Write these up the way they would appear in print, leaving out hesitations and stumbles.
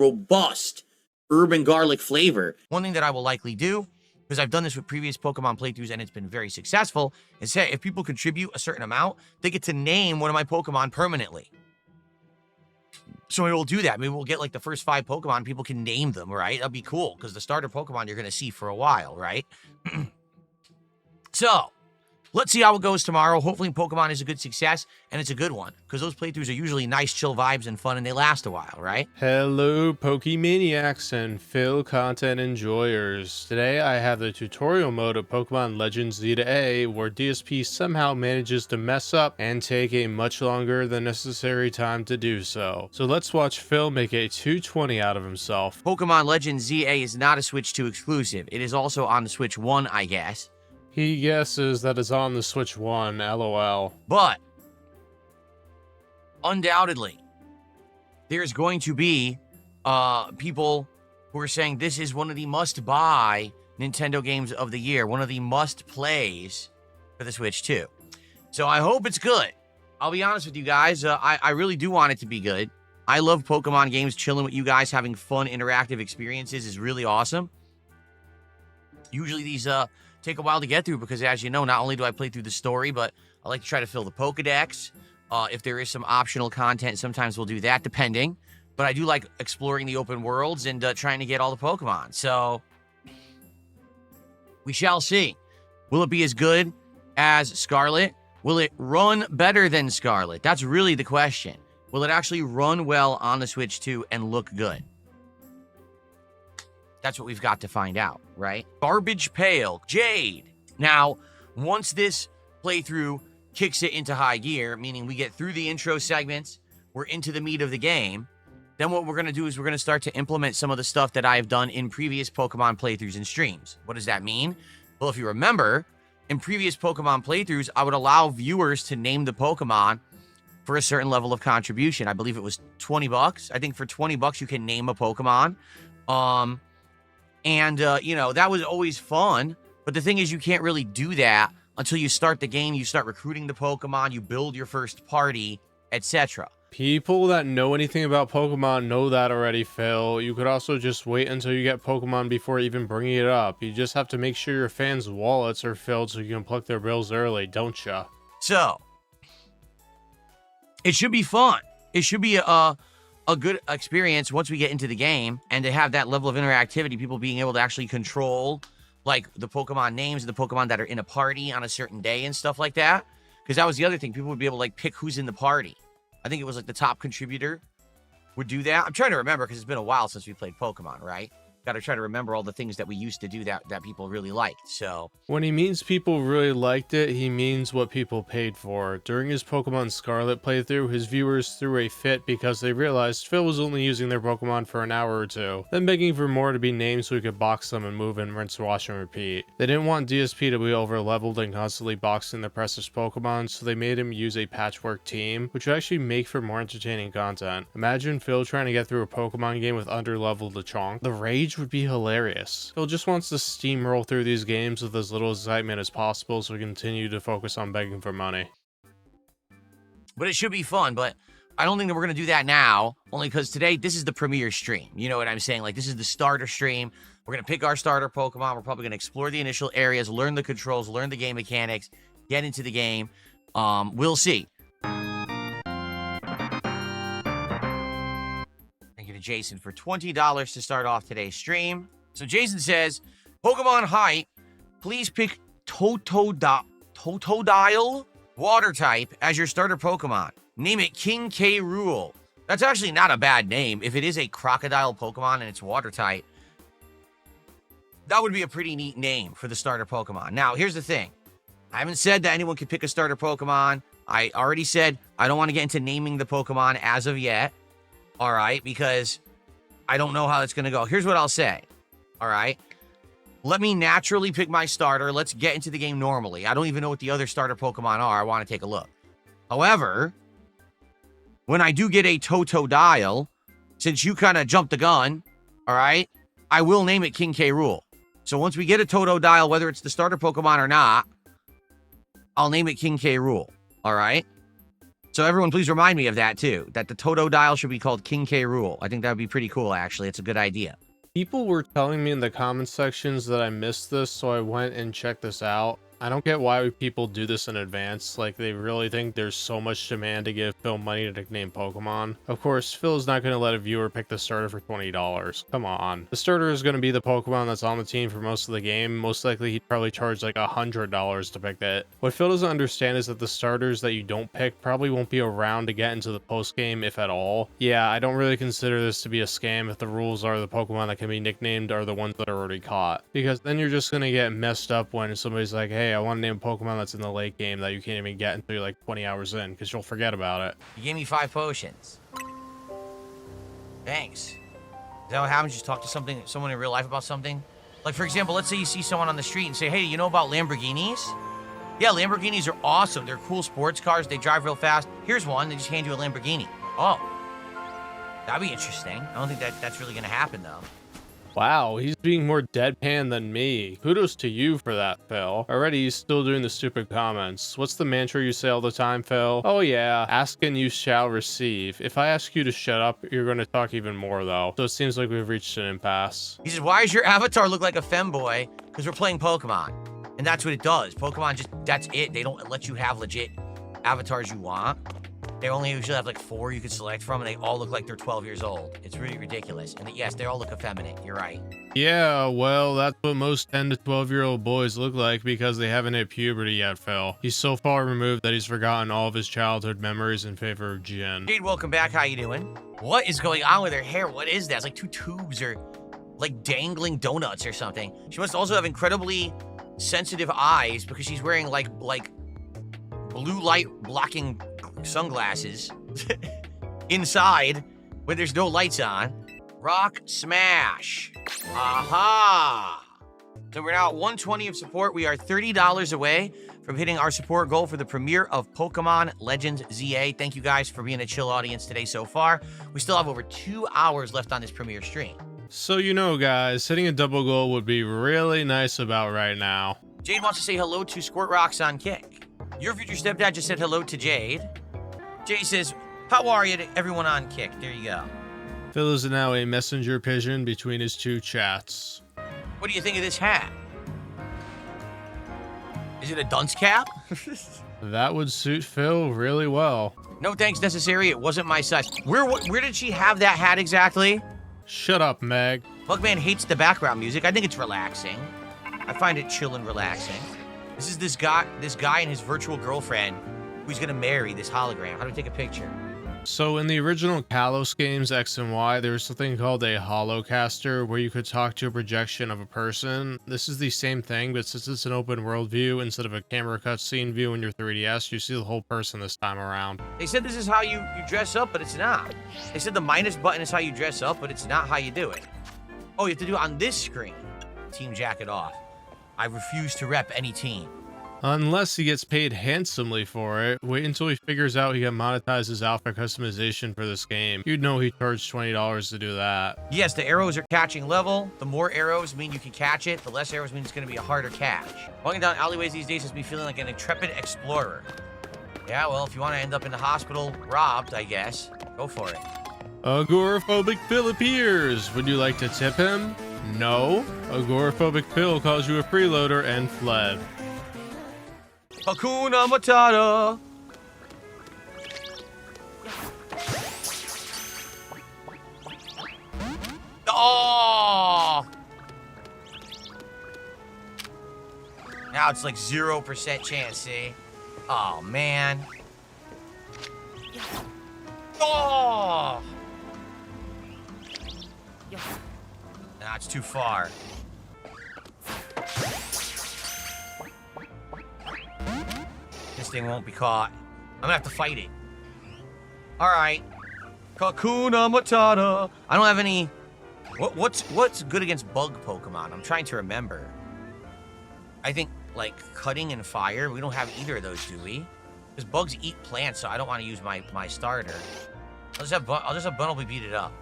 robust urban garlic flavor. One thing that I will likely do, because I've done this with previous Pokemon playthroughs and it's been very successful, is say if people contribute a certain amount, they get to name one of my Pokemon permanently. So we will do that. Maybe we'll get like the first 5 Pokemon, people can name them, right? That'd be cool, because the starter Pokemon you're going to see for a while, right? So, let's see how it goes tomorrow. Hopefully Pokemon is a good success, and it's a good one, because those playthroughs are usually nice, chill vibes and fun, and they last a while, right? Hello, Pokemaniacs and Phil content enjoyers. Today I have the tutorial mode of Pokémon Legends Z-A, where DSP somehow manages to mess up and take a much longer than necessary time to do so. So let's watch Phil make a 220 out of himself. Pokemon Legends Z-A is not a Switch 2 exclusive. It is also on the Switch 1, I guess. He guesses that it's on the Switch 1, lol. But, undoubtedly, there's going to be people who are saying this is one of the must-buy Nintendo games of the year, one of the must-plays for the Switch 2. So I hope it's good. I'll be honest with you guys, I really do want it to be good. I love Pokemon games. Chilling with you guys, having fun, interactive experiences is really awesome. Usually these take a while to get through because, as you know, not only do I play through the story, but I like to try to fill the Pokedex. If there is some optional content, sometimes we'll do that, depending. But I do like exploring the open worlds and trying to get all the Pokemon. So, we shall see. Will it be as good as Scarlet? Will it run better than Scarlet? That's really the question. Will it actually run well on the Switch 2 and look good? That's what we've got to find out, right? Garbage Pail, Jade. Now, once this playthrough kicks it into high gear, meaning we get through the intro segments, we're into the meat of the game, then what we're going to do is we're going to start to implement some of the stuff that I have done in previous Pokemon playthroughs and streams. What does that mean? Well, if you remember, in previous Pokemon playthroughs, I would allow viewers to name the Pokemon for a certain level of contribution. I believe it was 20 bucks. I think for 20 bucks, you can name a Pokemon. You know, that was always fun. But the thing is, you can't really do that until you start the game, you start recruiting the Pokemon, you build your first party, etc. People that know anything about Pokemon know that already, Phil. You could also just wait until you get Pokemon before even bringing it up. You just have to make sure your fans' wallets are filled so you can pluck their bills early, don't ya? So, it should be fun. It should be a good experience once we get into the game, and to have that level of interactivity, people being able to actually control like the Pokemon names and the Pokemon that are in a party on a certain day and stuff like that. Because that was the other thing. People would be able to like pick who's in the party. I think it was like the top contributor would do that. I'm trying to remember because it's been a while since we played Pokemon, right? Got to try to remember all the things that we used to do that people really liked. So when he means people really liked it, he means what people paid for. During his Pokemon Scarlet playthrough, his viewers threw a fit because they realized Phil was only using their Pokemon for an hour or two, then begging for more to be named so he could box them and move and rinse, wash, and repeat. They didn't want DSP to be over-leveled and constantly boxing their precious Pokemon, so they made him use a patchwork team, which would actually make for more entertaining content. Imagine Phil trying to get through a Pokemon game with under-leveled Lechonk. The rage would be hilarious. Phil just wants to steamroll through these games with as little excitement as possible so we continue to focus on begging for money. But it should be fun, but I don't think that we're going to do that now, only because today, this is the premiere stream. You know what I'm saying? Like, this is the starter stream. We're going to pick our starter Pokemon. We're probably going to explore the initial areas, learn the controls, learn the game mechanics, get into the game. We'll see. Jason for $20 to start off today's stream. So Jason says, Pokemon Hype, please pick Totodile Water type as your starter Pokemon. Name it King K. Rool. That's actually not a bad name. If it is a crocodile Pokemon and it's water type, that would be a pretty neat name for the starter Pokemon. Now, here's the thing. I haven't said that anyone can pick a starter Pokemon. I already said I don't want to get into naming the Pokemon as of yet. All right, because I don't know how it's going to go. Here's what I'll say. All right. Let me naturally pick my starter. Let's get into the game normally. I don't even know what the other starter Pokemon are. I want to take a look. However, when I do get a Totodile, since you kind of jumped the gun, all right, I will name it King K. Rool. So once we get a Totodile, whether it's the starter Pokemon or not, I'll name it King K. Rool. All right. So everyone, please remind me of that too, that the Totodile should be called King K. Rool. I think that would be pretty cool, actually. It's a good idea. People were telling me in the comment sections that I missed this, so I went and checked this out. I don't get why people do this in advance, like they really think there's so much demand to give Phil money to nickname Pokemon. Of course, Phil's not going to let a viewer pick the starter for $20. Come on. The starter is going to be the Pokemon that's on the team for most of the game. Most likely he'd probably charge like $100 to pick it. What Phil doesn't understand is that the starters that you don't pick probably won't be around to get into the post game, if at all. Yeah, I don't really consider this to be a scam if the rules are the Pokemon that can be nicknamed are the ones that are already caught. Because then you're just going to get messed up when somebody's like, hey, I want to name a Pokemon that's in the late game that you can't even get until you're like 20 hours in, because you'll forget about it. You gave me 5 potions. Thanks. Is that what happens? You just talk to someone in real life about something? Like, for example, let's say you see someone on the street and say, hey, you know about Lamborghinis? Yeah, Lamborghinis are awesome. They're cool sports cars. They drive real fast. Here's one. They just hand you a Lamborghini. Oh. That'd be interesting. I don't think that's really going to happen, though. Wow, he's being more deadpan than me. Kudos to you for that, Phil. Already he's still doing the stupid comments. What's the mantra you say all the time, Phil? Oh yeah, ask and you shall receive. If I ask you to shut up, you're going to talk even more though. So it seems like we've reached an impasse. He says, why does your avatar look like a femboy? Because we're playing Pokemon. And that's what it does. Pokemon just, that's it. They don't let you have legit avatars you want. They only usually have like 4 you can select from, and they all look like they're 12 years old. It's really ridiculous. And yes, they all look effeminate. You're right. Yeah, well, that's what most 10 to 12-year-old boys look like because they haven't hit puberty yet, Phil. He's so far removed that he's forgotten all of his childhood memories in favor of Jin. Jade, welcome back. How you doing? What is going on with her hair? What is that? It's like 2 tubes or like dangling donuts or something. She must also have incredibly sensitive eyes because she's wearing like blue light blocking sunglasses inside when there's no lights on. Rock smash. Aha. So we're now at 120 of support. We are $30 away from hitting our support goal for the premiere of Pokemon Legends Z-A. Thank you guys for being a chill audience today so far. We still have over 2 hours left on this premiere stream. So you know, guys, hitting a double goal would be really nice about right now. Jade wants to say hello to Squirt Rocks on Kick. Your future stepdad just said hello to Jade. Jade says, how are you to everyone on Kick? There you go. Phil is now a messenger pigeon between his 2 chats. What do you think of this hat? Is it a dunce cap? That would suit Phil really well. No thanks necessary. It wasn't my size. Where did she have that hat exactly? Shut up, Meg. Bugman hates the background music. I think it's relaxing. I find it chill and relaxing. This is this guy and his virtual girlfriend who's gonna marry this hologram. How do we take a picture? So in the original Kalos games X and Y, there was something called a holocaster where you could talk to a projection of a person. This is the same thing, but since it's an open world view instead of a camera cutscene view in your 3DS, you see the whole person this time around. They said this is how you dress up, but it's not. They said the minus button is how you dress up, but it's not how you do it. Oh, you have to do it on this screen. Team jacket off. I refuse to rep any team. Unless he gets paid handsomely for it. Wait until he figures out he can monetize his alpha customization for this game. You'd know he charged $20 to do that. Yes, the arrows are catching level. The more arrows mean you can catch it. The less arrows mean it's going to be a harder catch. Walking down alleyways these days has me feeling like an intrepid explorer. Yeah, well, if you want to end up in the hospital robbed, I guess, go for it. Agoraphobic Phil appears. Would you like to tip him? No. Agoraphobic Phil calls you a freeloader and fled. Hakuna Matata. Oh! Now it's like 0% chance, see? Oh, man. Oh! Nah, it's too far. This thing won't be caught. I'm gonna have to fight it. Alright. Hakuna Matata. I don't have any... What's good against bug Pokemon? I'm trying to remember. I think, like, cutting and fire. We don't have either of those, do we? Because bugs eat plants, so I don't want to use my starter. I'll just have Bunnelby beat it up.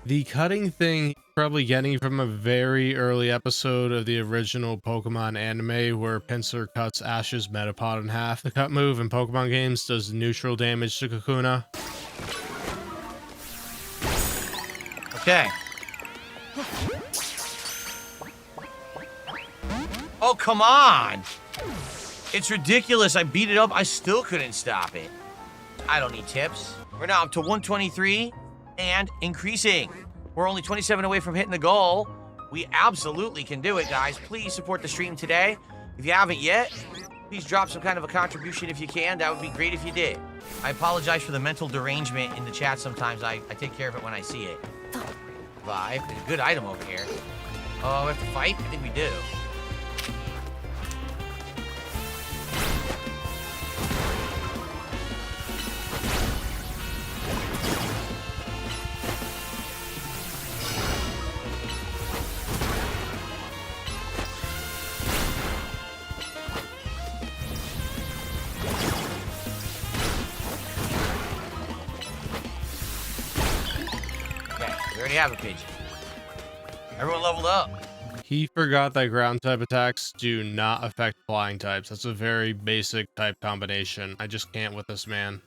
The cutting thing, probably getting from a very early episode of the original Pokemon anime where Pinsir cuts Ash's Metapod in half. The cut move in Pokemon games does neutral damage to Kakuna. Okay. Oh, come on! It's ridiculous. I beat it up. I still couldn't stop it. I don't need tips. We're now up to 123 and increasing. We're only 27 away from hitting the goal. We absolutely can do it, guys. Please support the stream today. If you haven't yet, please drop some kind of a contribution if you can. That would be great if you did. I apologize for the mental derangement in the chat sometimes. I take care of it when I see it. 5. There's a good item over here. Oh, we have to fight? I think we do. Have a pigeon. Everyone leveled up. He forgot that ground type attacks do not affect flying types. That's a very basic type combination. I just can't with this man.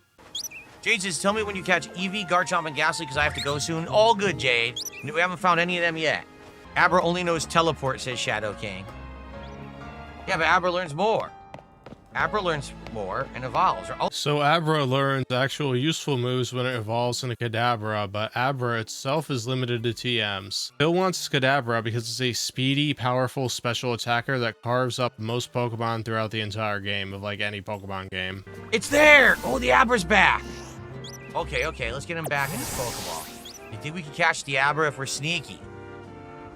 Jade says, tell me when you catch Eevee, Garchomp, and Ghastly because I have to go soon. All good, Jade. We haven't found any of them yet. Abra only knows teleport, says Shadow King. Yeah, but Abra learns more. Abra learns more and evolves. So Abra learns actual useful moves when it evolves into Kadabra, but Abra itself is limited to TMs. Phil wants Kadabra because it's a speedy, powerful special attacker that carves up most Pokemon throughout the entire game of like any Pokemon game. It's there! Oh, the Abra's back! Okay, let's get him back in his Pokeball. You think we can catch the Abra if we're sneaky?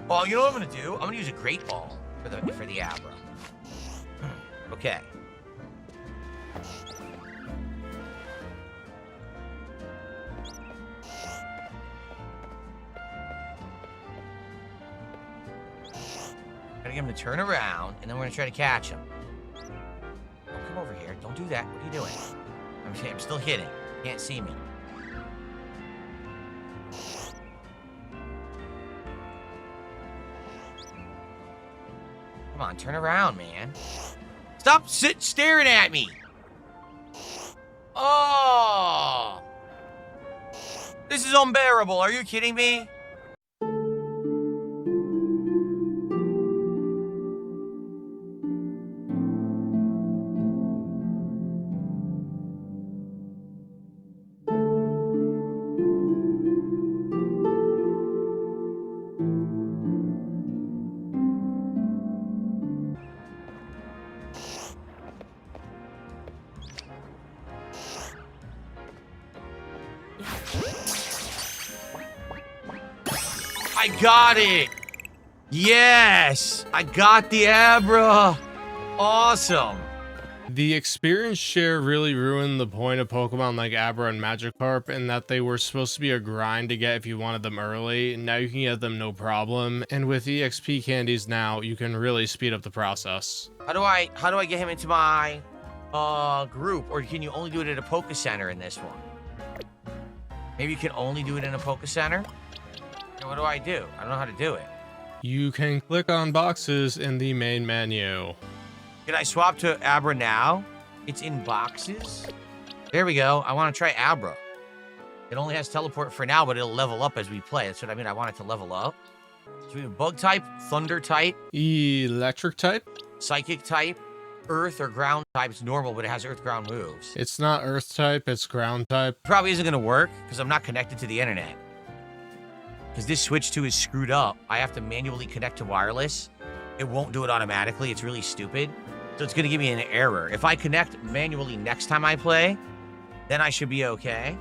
Well, you know what I'm gonna do? I'm gonna use a Great Ball for the Abra. Okay. Gotta get him to turn around, and then we're gonna try to catch him. Don't come over here. Don't do that. What are you doing? I'm still hitting. Can't see me. Come on, turn around, man. Stop staring at me. Oh! This is unbearable. Are you kidding me? I got it! Yes! I got the Abra! Awesome! The experience share really ruined the point of Pokemon like Abra and Magikarp in that they were supposed to be a grind to get if you wanted them early. Now you can get them no problem, and with EXP candies now, you can really speed up the process. How do I get him into my group, or can you only do it at a Poke Center in this one? Maybe you can only do it in a Poke Center? What do? I don't know how to do it. You can click on boxes in the main menu. Can I swap to Abra now? It's in boxes? There we go. I want to try Abra. It only has teleport for now, but it'll level up as we play. That's what I mean. I want it to level up. So we have Bug type, Thunder type, Electric type, Psychic type, Earth or Ground type. It's normal, but it has Earth Ground moves. It's not Earth type, it's Ground type. Probably isn't going to work because I'm not connected to the internet. Because this Switch 2 is screwed up. I have to manually connect to wireless. It won't do it automatically. It's really stupid. So it's going to give me an error. If I connect manually next time I play, then I should be okay.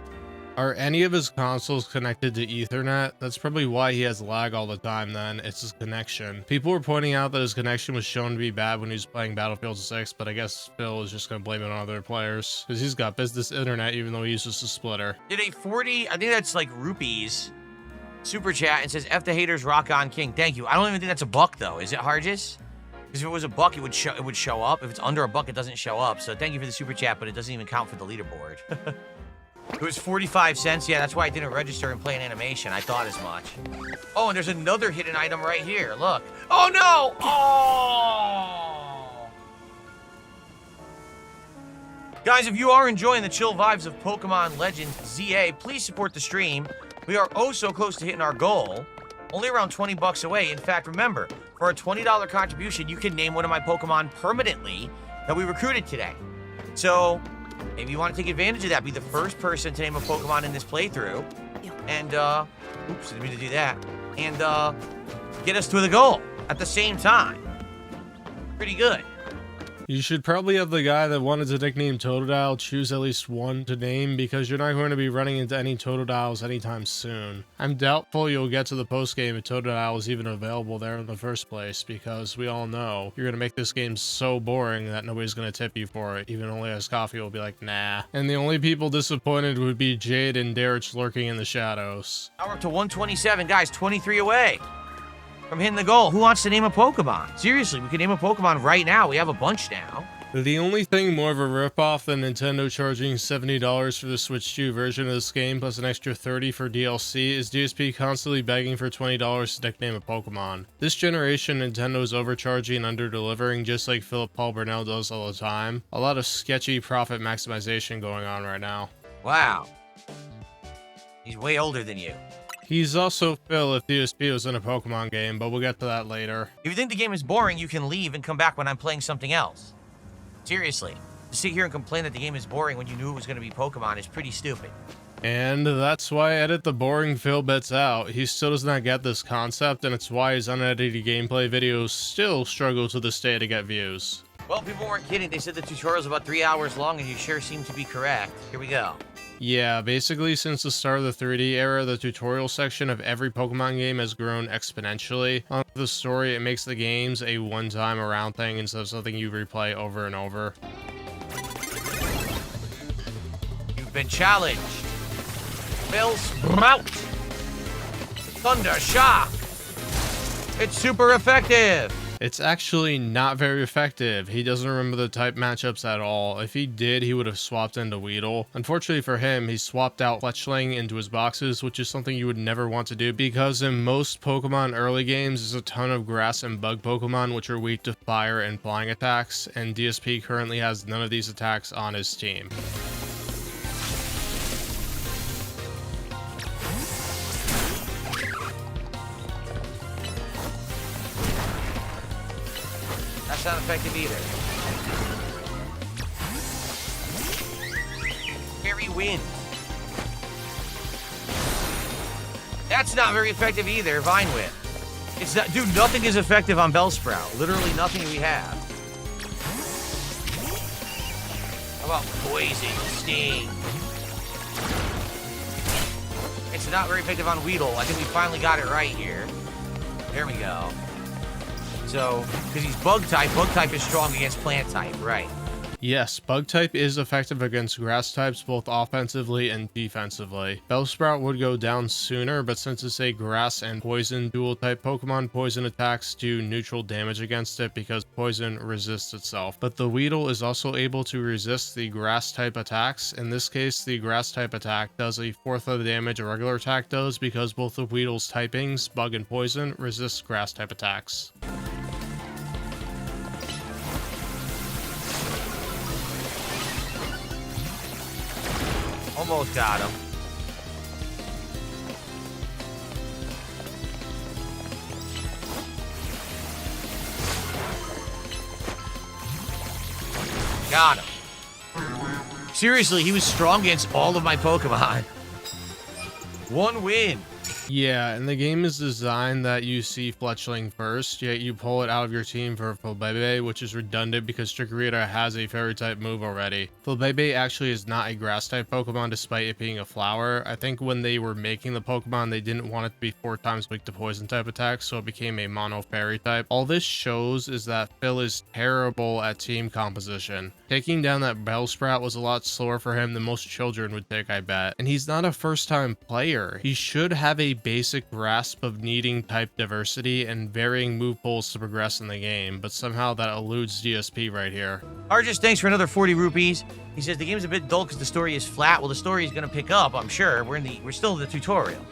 Are any of his consoles connected to Ethernet? That's probably why he has lag all the time then. It's his connection. People were pointing out that his connection was shown to be bad when he was playing Battlefield 6, but I guess Phil is just going to blame it on other players. Because he's got business internet even though he uses a splitter. Did a 40, I think that's like rupees, super chat and says, F the haters, rock on king. Thank you. I don't even think that's a buck though. Is it, Hargis? Because if it was a buck, it would show up. If it's under a buck, it doesn't show up. So thank you for the super chat, but it doesn't even count for the leaderboard. It was 45 cents. Yeah, that's why I didn't register and play an animation. I thought as much. Oh, and there's another hidden item right here. Look. Oh, no! Oh! Guys, if you are enjoying the chill vibes of Pokemon Legends Z-A, please support the stream. We are oh so close to hitting our goal. Only around 20 bucks away. In fact, remember, for a $20 contribution, you can name one of my Pokemon permanently that we recruited today. So, maybe you want to take advantage of that. Be the first person to name a Pokemon in this playthrough. And, oops, didn't mean to do that. And, get us to the goal at the same time. Pretty good. You should probably have the guy that wanted to nickname Totodile choose at least one to name, because you're not going to be running into any Totodiles anytime soon. I'm doubtful you'll get to the postgame if Totodile is even available there in the first place, because we all know you're going to make this game so boring that nobody's going to tip you for it. Even only as Coffee will be like, nah. And the only people disappointed would be Jade and Darich lurking in the shadows. Now we're up to 127, guys, 23 away from hitting the goal. Who wants to name a Pokemon? Seriously, we can name a Pokemon right now. We have a bunch now. The only thing more of a ripoff than Nintendo charging $70 for the Switch 2 version of this game plus an extra $30 for DLC is DSP constantly begging for $20 to nickname a Pokemon. This generation, Nintendo is overcharging and under-delivering just like Philip Paul Burnell does all the time. A lot of sketchy profit maximization going on right now. Wow. He's way older than you. He's also Phil if DSP was in a Pokemon game, but we'll get to that later. If you think the game is boring, you can leave and come back when I'm playing something else. Seriously, to sit here and complain that the game is boring when you knew it was going to be Pokemon is pretty stupid. And that's why I edit the boring Phil bits out. He still does not get this concept, and it's why his unedited gameplay videos still struggle to this day to get views. Well, people weren't kidding. They said the tutorial's about 3 hours long, and you sure seem to be correct. Here we go. Yeah, basically since the start of the 3D era, the tutorial section of every Pokemon game has grown exponentially. On the story, it makes the games a one-time around thing instead of something you replay over and over. You've been challenged. Bellsprout. Thunder Shock. It's super effective. It's actually not very effective. He doesn't remember the type matchups at all. If he did, he would have swapped into Weedle. Unfortunately for him, he swapped out Fletchling into his boxes, which is something you would never want to do because in most Pokemon early games, there's a ton of grass and bug Pokemon which are weak to fire and flying attacks, and DSP currently has none of these attacks on his team. That's not effective either. Fairy Wind. That's not very effective either. Vine Whip. It's not, dude, nothing is effective on Bellsprout. Literally nothing we have. How about Poison, Sting? It's not very effective on Weedle. I think we finally got it right here. There we go. So, because he's bug type is strong against plant type, right? Yes, bug type is effective against grass types both offensively and defensively. Bellsprout would go down sooner, but since it's a grass and poison dual type Pokemon, poison attacks do neutral damage against it because poison resists itself. But the Weedle is also able to resist the grass type attacks. In this case, the grass type attack does a fourth of the damage a regular attack does because both of Weedle's typings, bug and poison, resist grass type attacks. Almost got him. Got him. Seriously, he was strong against all of my Pokemon. One win. Yeah, and the game is designed that you see Fletchling first, yet you pull it out of your team for Flabebe, which is redundant because Chikorita has a Fairy-type move already. Flabebe actually is not a Grass-type Pokemon despite it being a flower. I think when they were making the Pokemon, they didn't want it to be 4 times weak to Poison-type attacks, so it became a Mono Fairy-type. All this shows is that Phil is terrible at team composition. Taking down that Bellsprout was a lot slower for him than most children would think, I bet. And he's not a first-time player. He should have a basic grasp of needing type diversity and varying move pools to progress in the game, but somehow that eludes DSP right here. Argis, thanks for another 40 rupees. He says the game's a bit dull because the story is flat. Well, the story is going to pick up, I'm sure. We're still in the tutorial.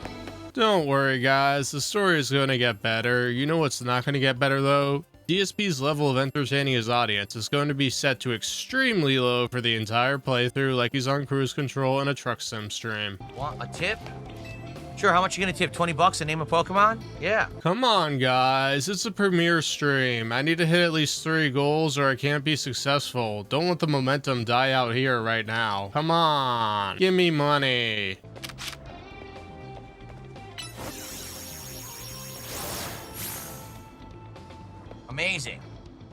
Don't worry, guys. The story is going to get better. You know what's not going to get better, though? DSP's level of entertaining his audience is going to be set to extremely low for the entire playthrough, like he's on cruise control in a truck sim stream. Want a tip? Sure, how much you gonna tip? 20 bucks and name a Pokemon? Yeah. Come on, guys. It's a premiere stream. I need to hit at least 3 goals or I can't be successful. Don't let the momentum die out here right now. Come on. Give me money. Amazing.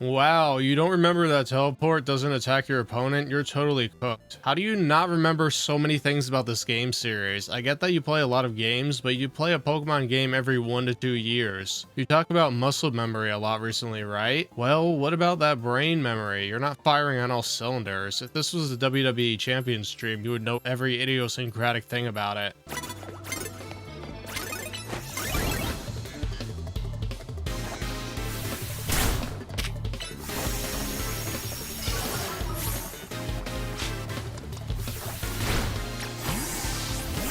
Wow, you don't remember that teleport doesn't attack your opponent? You're totally cooked. How do you not remember so many things about this game series? I get that you play a lot of games, but you play a Pokemon game every 1 to 2 years. You talk about muscle memory a lot recently, right? Well, what about that brain memory? You're not firing on all cylinders. If this was a WWE Champion stream, you would know every idiosyncratic thing about it.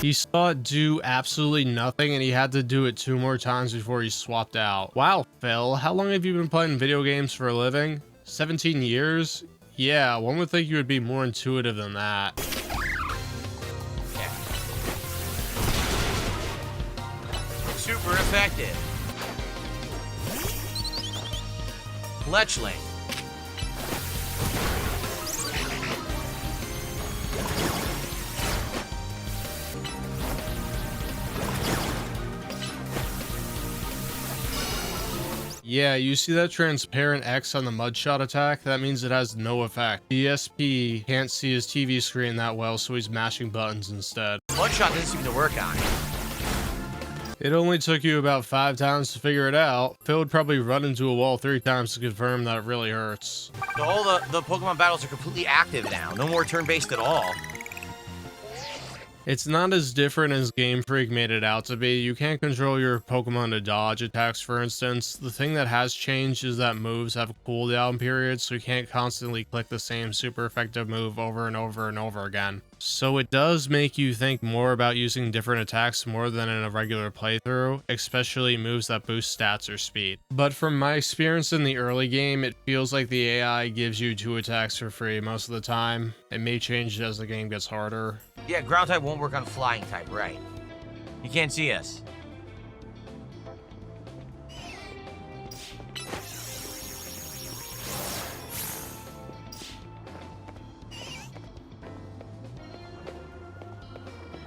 He saw it do absolutely nothing and he had to do it 2 more times before he swapped out. Wow, Phil, how long have you been playing video games for a living? 17 years? Yeah, one would think you would be more intuitive than that. Yeah. Super effective. Fletchling. Yeah, you see that transparent X on the mudshot attack? That means it has no effect. DSP can't see his TV screen that well, so he's mashing buttons instead. Mudshot doesn't seem to work on it. It only took you about 5 times to figure it out. Phil would probably run into a wall 3 times to confirm that it really hurts. So all the Pokemon battles are completely active now. No more turn-based at all. It's not as different as Game Freak made it out to be. You can't control your Pokemon to dodge attacks, for instance. The thing that has changed is that moves have cooldown periods, so you can't constantly click the same super effective move over and over and over again. So it does make you think more about using different attacks more than in a regular playthrough, especially moves that boost stats or speed. But from my experience in the early game, it feels like the AI gives you 2 attacks for free most of the time. It may change as the game gets harder. Yeah, ground type won't work on flying type, right? You can't see us.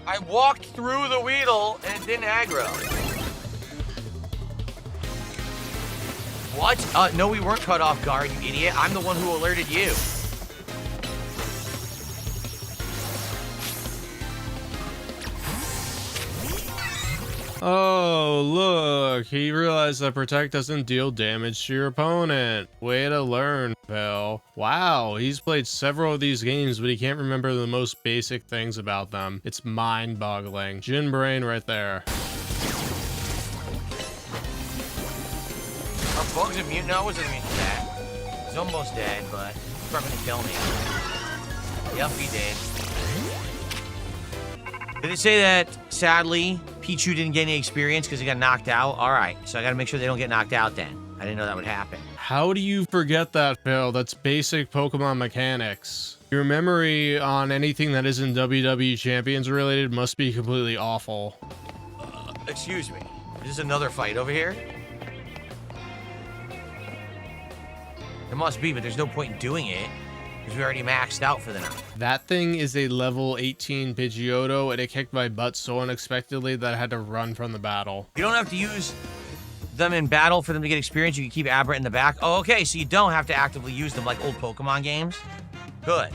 I walked through the Weedle and it didn't aggro. What? No, we weren't caught off guard, you idiot. I'm the one who alerted you. Oh, look, he realized that Protect doesn't deal damage to your opponent. Way to learn, Phil. Wow, he's played several of these games, but he can't remember the most basic things about them. It's mind-boggling. Jin brain right there. Are bugs immune? No, I wasn't immune to that. He's almost dead, but he's probably gonna kill me. Yep, he did. Did it say that, sadly, Pichu didn't get any experience because he got knocked out? Alright, so I gotta make sure they don't get knocked out then. I didn't know that would happen. How do you forget that, Phil? That's basic Pokemon mechanics. Your memory on anything that isn't WWE Champions related must be completely awful. Excuse me. Is this another fight over here? There must be, but there's no point in doing it. Because we already maxed out for the night. That thing is a level 18 Pidgeotto, and it kicked my butt so unexpectedly that I had to run from the battle. You don't have to use them in battle for them to get experience. You can keep Abra in the back. Oh, okay, so you don't have to actively use them like old Pokemon games. Good.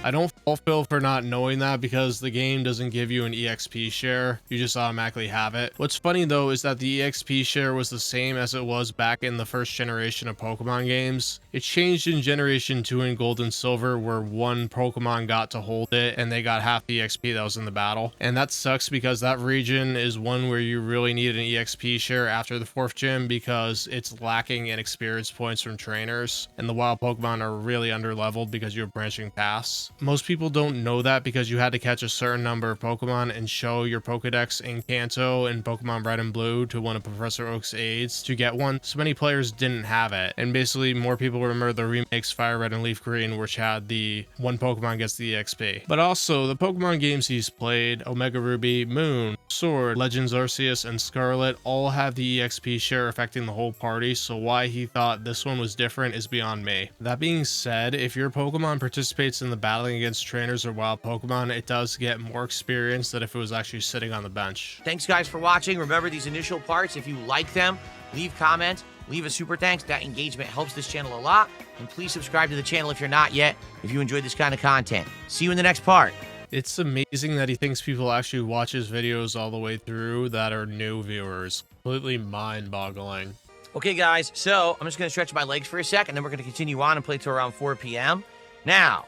I don't fault Phil for not knowing that because the game doesn't give you an EXP share, you just automatically have it. What's funny though is that the EXP share was the same as it was back in the first generation of Pokemon games. It changed in Generation 2 in Gold and Silver where one Pokemon got to hold it and they got half the EXP that was in the battle. And that sucks because that region is one where you really need an EXP share after the 4th gym because it's lacking in experience points from trainers and the wild Pokemon are really underleveled because you're branching paths. Most people don't know that because you had to catch a certain number of Pokemon and show your Pokedex in Kanto and Pokemon Red and Blue to one of Professor Oak's aides to get one. So many players didn't have it. And basically more people remember the remakes Fire Red and Leaf Green, which had the one Pokemon gets the EXP. But also the Pokemon games he's played, Omega Ruby, Moon, Sword, Legends Arceus, and Scarlet all have the EXP share affecting the whole party, so why he thought this one was different is beyond me. That being said, if your Pokemon participates in the battling against trainers or wild Pokemon, it does get more experience than if it was actually sitting on the bench. Thanks guys for watching. Remember these initial parts, if you like them, leave comments, leave a super thanks. That engagement helps this channel a lot. And please subscribe to the channel if you're not yet, if you enjoyed this kind of content. See you in the next part. It's amazing that he thinks people actually watch his videos all the way through that are new viewers. Completely mind-boggling. Okay guys, so I'm just going to stretch my legs for a sec, and then we're going to continue on and play till around 4 p.m. Now,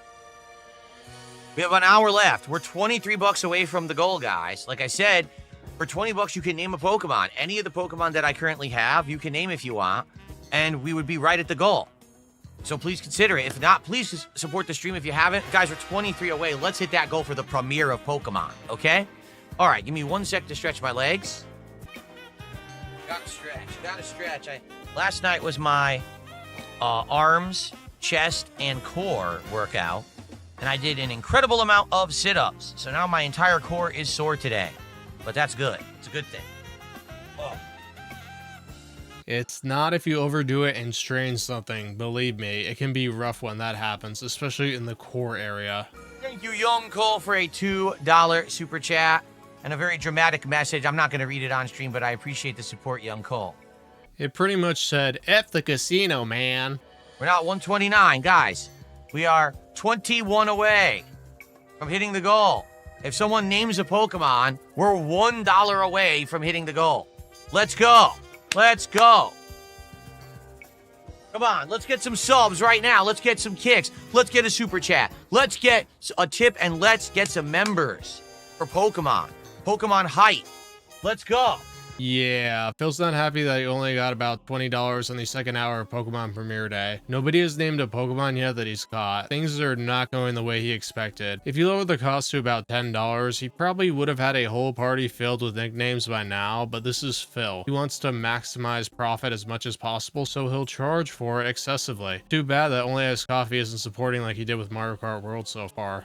we have an hour left. We're 23 bucks away from the goal, guys. Like I said, for 20 bucks, you can name a Pokemon. Any of the Pokemon that I currently have, you can name if you want, and we would be right at the goal. So please consider it. If not, please support the stream if you haven't. Guys, we're 23 away. Let's hit that goal for the premiere of Pokemon, okay? All right, give me 1 sec to stretch my legs. Gotta stretch. Last night was my arms, chest, and core workout, and I did an incredible amount of sit-ups. So now my entire core is sore today, but that's good. It's a good thing. Oh. It's not if you overdo it and strain something. Believe me, it can be rough when that happens, especially in the core area. Thank you, Young Cole, for a $2 super chat and a very dramatic message. I'm not going to read it on stream, but I appreciate the support, Young Cole. It pretty much said, F the casino, man. We're not 129, guys. We are 21 away from hitting the goal. If someone names a Pokemon, we're $1 away from hitting the goal. Let's go. Let's go. Come on, let's get some subs right now. Let's get some kicks. Let's get a super chat. Let's get a tip, and let's get some members for Pokemon. Pokemon Height. Let's go. Yeah, Phil's not happy that he only got about $20 on the second hour of Pokemon Premiere Day. Nobody has named a Pokemon yet that he's caught. Things are not going the way he expected. If you lowered the cost to about $10, he probably would have had a whole party filled with nicknames by now, but this is Phil. He wants to maximize profit as much as possible, so he'll charge for it excessively. Too bad that Only Ice Coffee isn't supporting like he did with Mario Kart World so far.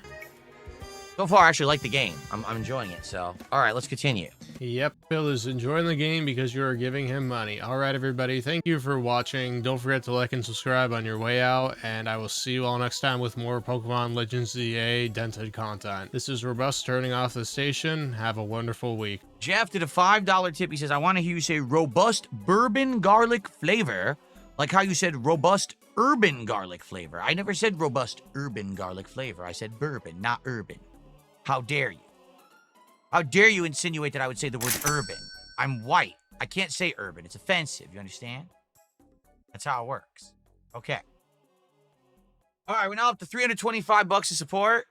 So far, I actually like the game. I'm enjoying it, so. All right, let's continue. Yep, Phil is enjoying the game because you are giving him money. All right, everybody, thank you for watching. Don't forget to like and subscribe on your way out, and I will see you all next time with more Pokemon Legends Z-A dented content. This is Robust turning off the station. Have a wonderful week. Jeff did a $5 tip. He says, I want to hear you say robust bourbon garlic flavor, like how you said robust urban garlic flavor. I never said robust urban garlic flavor. I said bourbon, not urban. How dare you? How dare you insinuate that I would say the word urban? I'm white. I can't say urban. It's offensive. You understand? That's how it works. Okay. All right, we're now up to 325 bucks to support.